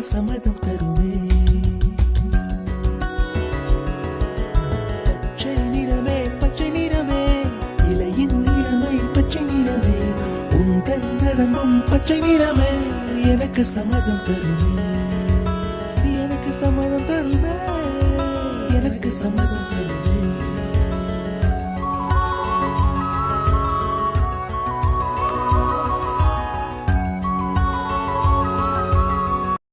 சம்மதம் தருமே. பச்சை நிறமே பச்சை நிறமே, இலையின் நிறமை பச்சை நிறமே, உந்தன் நிறமும் பச்சை நிறமே, எனக்கு சம்மதம் தருமே, எனக்கு சம்மதம் தருமே, எனக்கு சம்மதம் தருமே.